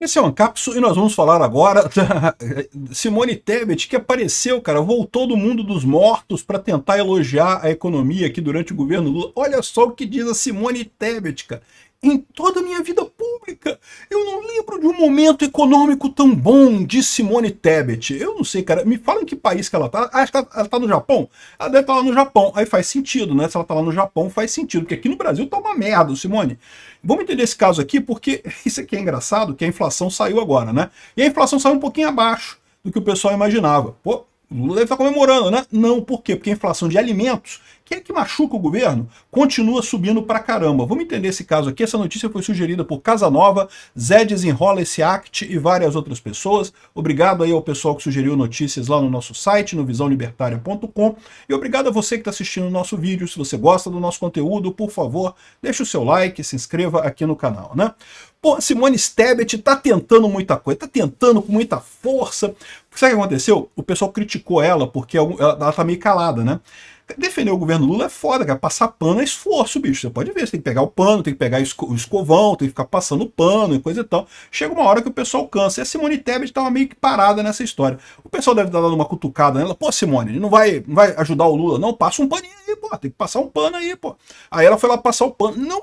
Esse é o Ancapso e nós vamos falar agora da Simone Tebet, que apareceu, cara, voltou do mundo dos mortos para tentar elogiar a economia aqui durante o governo Lula. Olha só o que diz a Simone Tebet, cara. Em toda a minha vida pública, eu não lembro de um momento econômico tão bom, de Simone Tebet. Eu não sei, cara, me fala em que país que ela tá. Acho que ela tá no Japão. Ela deve estar lá no Japão. Aí faz sentido, né? Se ela tá lá no Japão, faz sentido, porque aqui no Brasil tá uma merda, Simone. Vamos entender esse caso aqui, porque isso aqui é engraçado, que a inflação saiu agora, né? E a inflação saiu um pouquinho abaixo do que o pessoal imaginava. Pô, o Lula deve estar comemorando, né? Não, por quê? Porque a inflação de alimentos, que é que machuca o governo, continua subindo pra caramba. Vamos entender esse caso aqui. Essa notícia foi sugerida por Casanova, Zé Desenrola esse Act e várias outras pessoas. Obrigado aí ao pessoal que sugeriu notícias lá no nosso site, no visãolibertaria.com. E obrigado a você que está assistindo o nosso vídeo. Se você gosta do nosso conteúdo, por favor, deixe o seu like, se inscreva aqui no canal, né? Pô, Simone Tebet tá tentando muita coisa, tá tentando com muita força. Sabe o que aconteceu? O pessoal criticou ela porque ela tá meio calada, né? Defender o governo Lula é foda, cara. Passar pano é esforço, bicho. Você pode ver, você tem que pegar o pano, tem que pegar o escovão, tem que ficar passando pano e coisa e tal. Chega uma hora que o pessoal cansa. E a Simone Tebet estava meio que parada nessa história. O pessoal deve estar dando uma cutucada nela. Pô, Simone, ele não vai ajudar o Lula, não? Passa um paninho aí, pô. Tem que passar um pano aí, pô. Aí ela foi lá passar o pano. Não,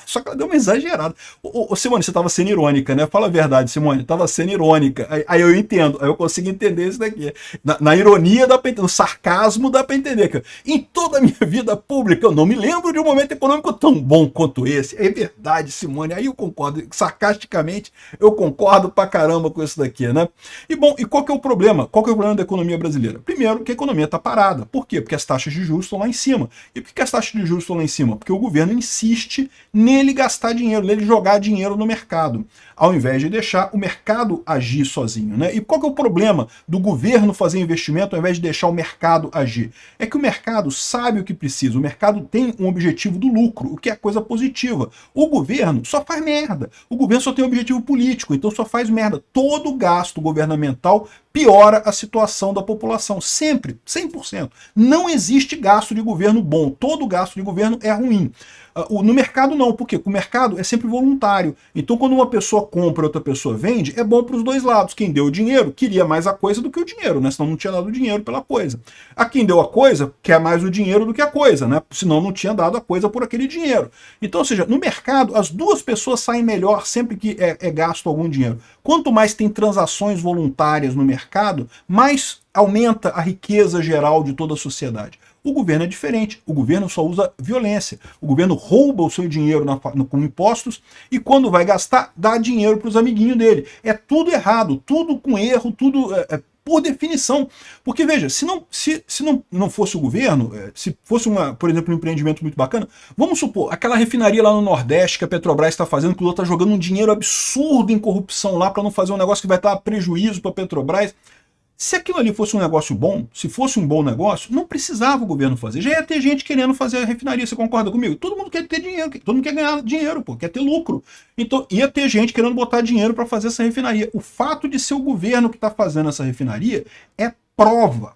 só que ela deu uma exagerada. Ô, Simone, você estava sendo irônica, né? Fala a verdade, Simone. Estava sendo irônica. Aí eu entendo. Aí eu consigo entender isso daqui. Na ironia dá pra entender. No sarcasmo dá pra entender, cara. Em toda a minha vida pública, eu não me lembro de um momento econômico tão bom quanto esse. É verdade, Simone. Aí eu concordo. Sarcasticamente, eu concordo pra caramba com isso daqui, né? E bom, e qual que é o problema? Qual que é o problema da economia brasileira? Primeiro, que a economia tá parada. Por quê? Porque as taxas de juros estão lá em cima. E por que as taxas de juros estão lá em cima? Porque o governo insiste nele gastar dinheiro, nele jogar dinheiro no mercado, ao invés de deixar o mercado agir sozinho, né? E qual que é o problema do governo fazer investimento ao invés de deixar o mercado agir? É que o mercado sabe o que precisa, o mercado tem um objetivo do lucro, o que é coisa positiva. O governo só faz merda, o governo só tem um objetivo político, então só faz merda. Todo gasto governamental piora a situação da população, sempre, 100%. Não existe gasto de governo bom, todo gasto de governo é ruim. No mercado não, por quê? Porque o mercado é sempre voluntário. Então quando uma pessoa compra e outra pessoa vende, é bom para os dois lados. Quem deu o dinheiro queria mais a coisa do que o dinheiro, né? Senão não tinha dado o dinheiro pela coisa. A quem deu a coisa quer mais o dinheiro do que a coisa, né? Senão não tinha dado a coisa por aquele dinheiro. Então, ou seja, no mercado as duas pessoas saem melhor sempre que é gasto algum dinheiro. Quanto mais tem transações voluntárias no mercado, mais aumenta a riqueza geral de toda a sociedade. O governo é diferente, o governo só usa violência, o governo rouba o seu dinheiro com impostos e quando vai gastar, dá dinheiro para os amiguinhos dele. É tudo errado, tudo com erro, tudo por definição. Porque veja, se não fosse o governo, se fosse, por exemplo, um empreendimento muito bacana, vamos supor, aquela refinaria lá no Nordeste que a Petrobras está fazendo, que o Lula está jogando um dinheiro absurdo em corrupção lá para não fazer um negócio que vai dar prejuízo para a Petrobras. Se aquilo ali fosse um negócio bom, se fosse um bom negócio, não precisava o governo fazer. Já ia ter gente querendo fazer a refinaria, você concorda comigo? Todo mundo quer ter dinheiro, todo mundo quer ganhar dinheiro, pô, quer ter lucro. Então ia ter gente querendo botar dinheiro para fazer essa refinaria. O fato de ser o governo que está fazendo essa refinaria é prova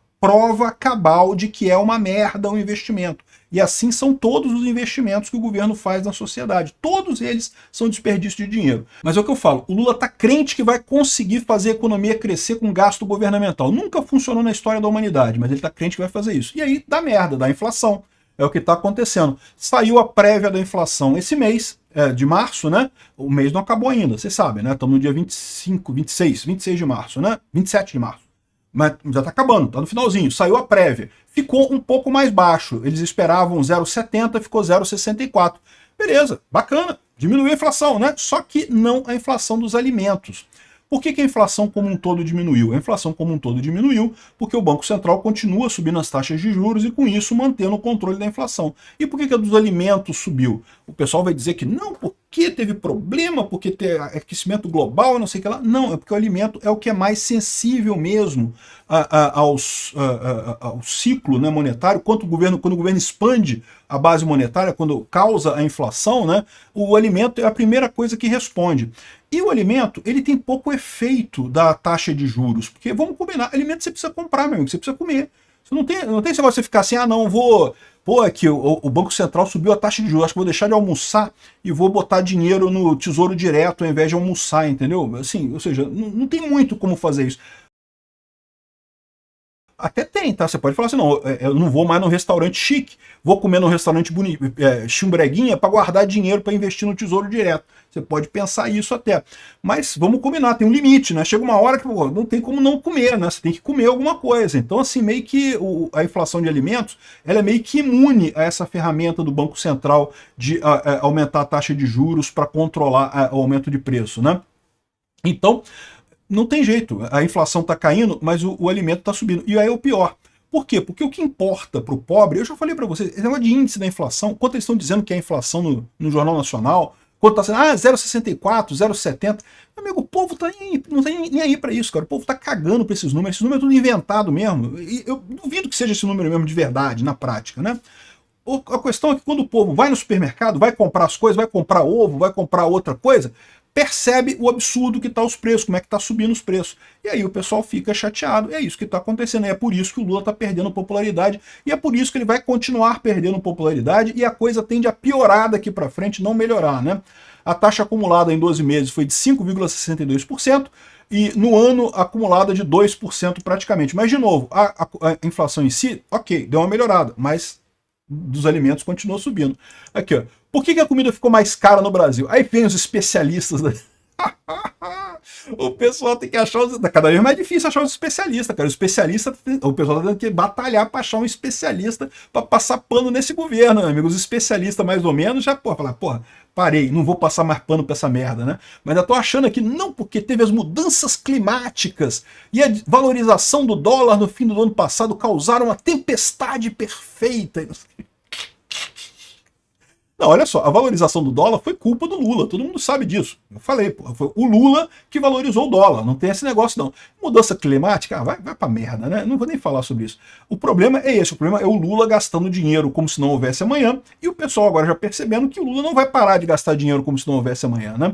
cabal de que é uma merda o investimento. E assim são todos os investimentos que o governo faz na sociedade. Todos eles são desperdício de dinheiro. Mas é o que eu falo, o Lula está crente que vai conseguir fazer a economia crescer com gasto governamental. Nunca funcionou na história da humanidade, mas ele está crente que vai fazer isso. E aí dá merda, dá inflação. É o que está acontecendo. Saiu a prévia da inflação esse mês, de março, né? O mês não acabou ainda, vocês sabem, né? Estamos no dia 26 de março, né? 27 de março. Mas já está acabando, está no finalzinho. Saiu a prévia. Ficou um pouco mais baixo. Eles esperavam 0,70, ficou 0,64. Beleza, bacana. Diminuiu a inflação, né? Só que não a inflação dos alimentos. Por que a inflação como um todo diminuiu? A inflação como um todo diminuiu porque o Banco Central continua subindo as taxas de juros e com isso mantendo o controle da inflação. E por que a dos alimentos subiu? O pessoal vai dizer que não, porque teve problema, porque tem aquecimento global, não sei o que lá. Não, é porque o alimento é o que é mais sensível mesmo ao ciclo, né, monetário. Quando o governo expande a base monetária, quando causa a inflação, né, o alimento é a primeira coisa que responde. E o alimento, ele tem pouco efeito da taxa de juros, porque vamos combinar, alimento você precisa comprar, meu amigo, você precisa comer. Não tem esse negócio de você ficar assim, ah, não, vou... Pô, aqui o Banco Central subiu a taxa de juros, acho que vou deixar de almoçar e vou botar dinheiro no Tesouro Direto ao invés de almoçar, entendeu? Assim, ou seja, não tem muito como fazer isso. Até tem, tá? Você pode falar assim, não, eu não vou mais num restaurante chique, vou comer num restaurante bonito, chumbreguinha, para guardar dinheiro para investir no Tesouro Direto. Você pode pensar isso até. Mas vamos combinar, tem um limite, né? Chega uma hora que pô, não tem como não comer, né? Você tem que comer alguma coisa. Então, assim, meio que a inflação de alimentos, ela é meio que imune a essa ferramenta do Banco Central de aumentar a taxa de juros para controlar o aumento de preço, né? Então, não tem jeito, a inflação está caindo, mas o alimento está subindo. E aí é o pior. Por quê? Porque o que importa para o pobre, eu já falei para vocês, esse negócio de índice da inflação, quanto eles estão dizendo que é a inflação no Jornal Nacional, quanto está sendo, 0,64, 0,70. Meu amigo, o povo não tá nem aí para isso, cara. O povo está cagando para esses números é tudo inventado mesmo. E eu duvido que seja esse número mesmo de verdade, na prática, né? A questão é que quando o povo vai no supermercado, vai comprar as coisas, vai comprar ovo, vai comprar outra coisa, percebe o absurdo que está os preços, como é que está subindo os preços. E aí o pessoal fica chateado, é isso que está acontecendo, e é por isso que o Lula está perdendo popularidade, e é por isso que ele vai continuar perdendo popularidade, e a coisa tende a piorar daqui para frente, não melhorar, né? A taxa acumulada em 12 meses foi de 5,62%, e no ano acumulada de 2% praticamente. Mas, de novo, a inflação em si, ok, deu uma melhorada, mas dos alimentos continuou subindo. Aqui, ó. Por que a comida ficou mais cara no Brasil? Aí vem os especialistas. O pessoal tem que achar... Cada vez mais difícil achar os especialistas, cara. O pessoal tá tendo que batalhar para achar um especialista para passar pano nesse governo, né, amigo? Os especialistas, mais ou menos, já, falar, porra, parei, não vou passar mais pano pra essa merda, né? Mas eu tô achando aqui, não, porque teve as mudanças climáticas e a valorização do dólar no fim do ano passado causaram uma tempestade perfeita. Não, olha só, a valorização do dólar foi culpa do Lula, todo mundo sabe disso. Eu falei, pô, foi o Lula que valorizou o dólar, não tem esse negócio não. Mudança climática, vai pra merda, né? Não vou nem falar sobre isso. O problema é esse, o problema é o Lula gastando dinheiro como se não houvesse amanhã, e o pessoal agora já percebendo que o Lula não vai parar de gastar dinheiro como se não houvesse amanhã, né?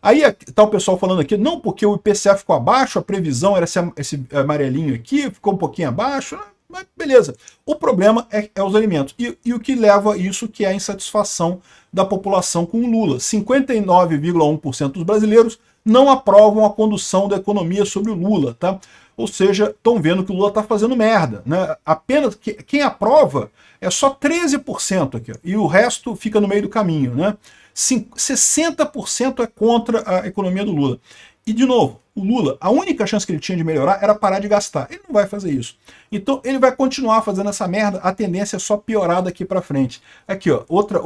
Aí tá o pessoal falando aqui, não, porque o IPCA ficou abaixo, a previsão era esse amarelinho aqui, ficou um pouquinho abaixo, né? Mas beleza. O problema é os alimentos. E o que leva a isso que é a insatisfação da população com o Lula. 59,1% dos brasileiros não aprovam a condução da economia sobre o Lula, tá? Ou seja, estão vendo que o Lula está fazendo merda, né? Apenas quem aprova é só 13% aqui, ó, e o resto fica no meio do caminho, né? 60% é contra a economia do Lula. E, de novo, o Lula, a única chance que ele tinha de melhorar era parar de gastar. Ele não vai fazer isso. Então, ele vai continuar fazendo essa merda, a tendência é só piorar daqui para frente. Aqui, ó, outra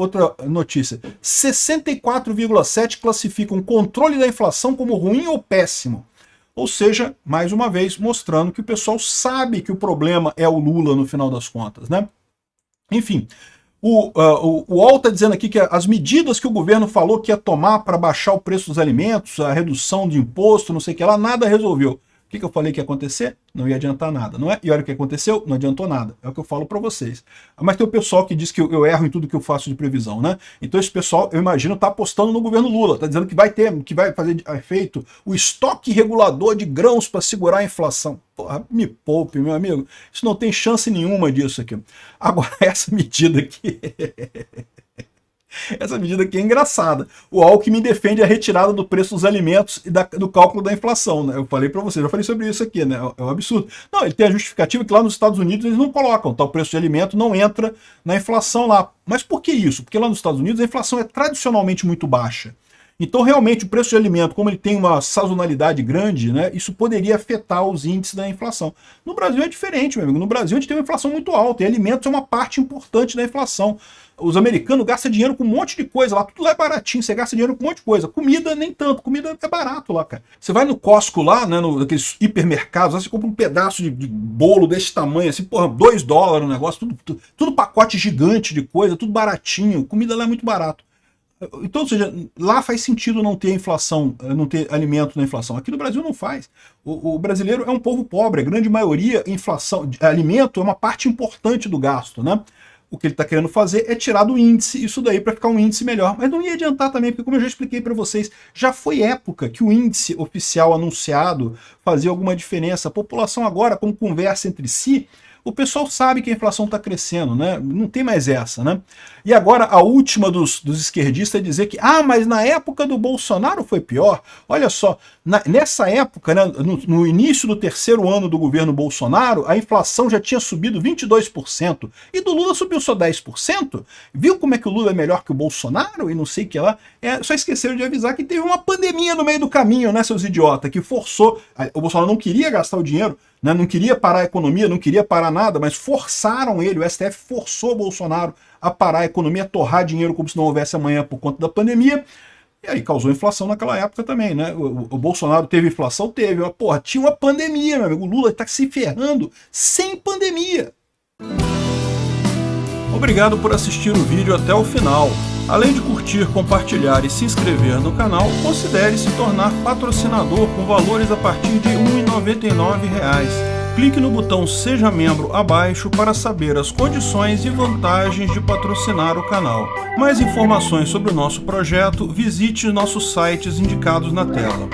notícia. 64,7% classificam o controle da inflação como ruim ou péssimo. Ou seja, mais uma vez, mostrando que o pessoal sabe que o problema é o Lula no final das contas, né? Enfim... O UOL está dizendo aqui que as medidas que o governo falou que ia tomar para baixar o preço dos alimentos, a redução de imposto, não sei o que lá, nada resolveu. O que eu falei que ia acontecer? Não ia adiantar nada, não é? E olha o que aconteceu, não adiantou nada. É o que eu falo para vocês. Mas tem o pessoal que diz que eu erro em tudo que eu faço de previsão, né? Então esse pessoal, eu imagino, está apostando no governo Lula, está dizendo que vai fazer efeito o estoque regulador de grãos para segurar a inflação. Porra, me poupe, meu amigo. Isso não tem chance nenhuma disso aqui. Agora, essa medida aqui... Essa medida aqui é engraçada. O Alckmin defende a retirada do preço dos alimentos e do cálculo da inflação, né? Eu falei para vocês, já falei sobre isso aqui, né? É um absurdo. Não, ele tem a justificativa que lá nos Estados Unidos eles não colocam, tá? O preço de alimento não entra na inflação lá. Mas por que isso? Porque lá nos Estados Unidos a inflação é tradicionalmente muito baixa. Então, realmente, o preço de alimento, como ele tem uma sazonalidade grande, né, isso poderia afetar os índices da inflação. No Brasil é diferente, meu amigo. No Brasil a gente tem uma inflação muito alta, e alimentos é uma parte importante da inflação. Os americanos gastam dinheiro com um monte de coisa lá, tudo lá é baratinho, você gasta dinheiro com um monte de coisa. Comida nem tanto, comida é barato lá, cara. Você vai no Costco lá, né, naqueles hipermercados, lá você compra um pedaço de bolo desse tamanho, assim, porra, $2 o negócio, tudo pacote gigante de coisa, tudo baratinho, comida lá é muito barato. Então, ou seja, lá faz sentido não ter inflação, não ter alimento na inflação. Aqui no Brasil não faz. O brasileiro é um povo pobre, a grande maioria, inflação, alimento é uma parte importante do gasto, né? O que ele está querendo fazer é tirar do índice isso daí para ficar um índice melhor. Mas não ia adiantar também, porque como eu já expliquei para vocês, já foi época que o índice oficial anunciado fazia alguma diferença. A população agora, como conversa entre si, o pessoal sabe que a inflação está crescendo, né? Não tem mais essa, né? E agora a última dos esquerdistas é dizer que, mas na época do Bolsonaro foi pior. Olha só, nessa época, né, no início do terceiro ano do governo Bolsonaro, a inflação já tinha subido 22%, e do Lula subiu só 10%. Viu como é que o Lula é melhor que o Bolsonaro? E não sei o que lá. Só esqueceram de avisar que teve uma pandemia no meio do caminho, né, seus idiotas, que forçou. O Bolsonaro não queria gastar o dinheiro, né, não queria parar a economia, não queria parar nada, mas forçaram ele, o STF forçou o Bolsonaro a parar a economia, a torrar dinheiro como se não houvesse amanhã por conta da pandemia. E aí causou inflação naquela época também, né? O Bolsonaro teve inflação? Teve. Mas, porra, tinha uma pandemia, meu amigo. O Lula tá se ferrando sem pandemia. Obrigado por assistir o vídeo até o final. Além de curtir, compartilhar e se inscrever no canal, considere se tornar patrocinador com valores a partir de R$ 1,99. Clique no botão Seja Membro abaixo para saber as condições e vantagens de patrocinar o canal. Mais informações sobre o nosso projeto, visite nossos sites indicados na tela.